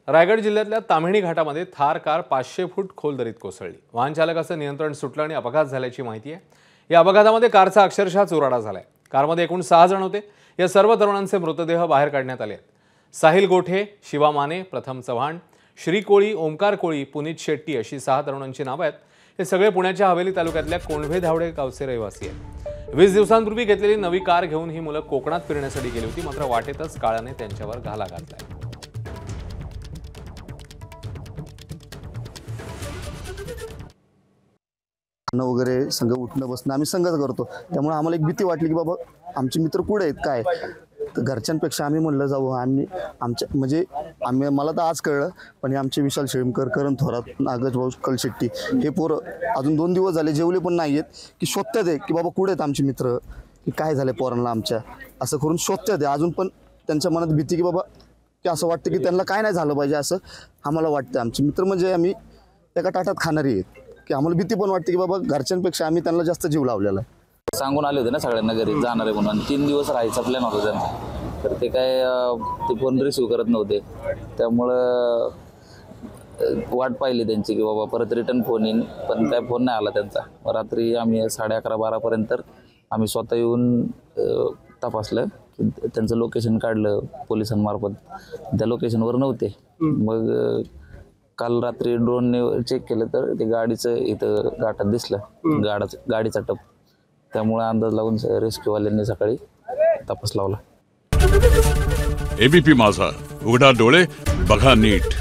रायगड जिल्ह्यातल्या ताम्हिणी घाटामध्ये थार कार 500 फूट खोल दरीत कोसळली। वाहन चालकाचं नियंत्रण सुटलं आणि अपघात झाल्याची माहिती आहे। या अपघातामध्ये कारचा अक्षरशः चुराडा झालाय। कारमध्ये एकूण 6 जण होते। या सर्व तरुणांचे मृतदेह बाहेर काढण्यात आले आहेत। साहिल गोठे, शिवा माने, प्रथम चव्हाण, श्री कोळी, ओमकार कोळी, पुनीत शेट्टी अशी 6 तरुणांची नावे आहेत। हे सगळे पुण्याच्या हवेली तालुक्यातल्या कोंढवे धावडे गावचे रहिवासी आहेत। 20 दिवसांपूर्वी घेतलेली नवी कार घेऊन ही मुलं कोकणात फिरण्यासाठी गेली होती, मात्र वाटेतच काळाने त्यांच्यावर घाला घातलाय। वगैरे संघ उठणं बसणं आम्ही संघच करतो, त्यामुळे आम्हाला एक भीती वाटली की बाबा आमचे मित्र कुठे आहेत काय। तर घरच्यांपेक्षा आम्ही म्हणलं जाऊ, आम्ही मला तर आज कळलं, पण हे आमचे विशाल शेळमकर, करण थोरात, नागज भाऊ कलशेट्टी हे पोरं अजून 2 दिवस झाले जेवले पण नाही आहेत की शोधतात आहे की बाबा कुठे आहेत आमचे मित्र, की काय झालं पोरांना आमच्या, असं करून शोधतात आहे। अजून पण त्यांच्या मनात भीती की बाबा की असं वाटतं की त्यांना काय नाही झालं पाहिजे असं आम्हाला वाटतं। आमचे मित्र म्हणजे आम्ही एका ताटात खाणारी आहेत की आम्हाला भीती पण वाटते की बाबा घरच्यांपेक्षा आम्ही त्यांना जास्त जीव लावलेला आहे। सांगून आले होते ना सगळ्यांना घरी जाणार आहे म्हणून, 3 दिवस राहायचा प्लॅन होता त्यांचा, तर ते काय ते फोन रिसिव्ह करत नव्हते, त्यामुळं वाट पाहिली त्यांची की बाबा परत रिटर्न फोन येईन, पण काय फोन नाही आला त्यांचा। रात्री आम्ही 11:30-12 पर्यंत आम्ही स्वतः येऊन तपासलं की त्यांचं लोकेशन काढलं पोलिसांमार्फत, त्या लोकेशनवर नव्हते। मग काल रात्री ड्रोनने चेक केलं तर ते गाडीचं इथं घाटात दिसलं, गाडीचा टप, त्यामुळे अंदाज लावून रेस्क्यूवाल्यांनी सकाळी तपास लावला। एबीपी माझा, उघडा डोळे बघा नीट।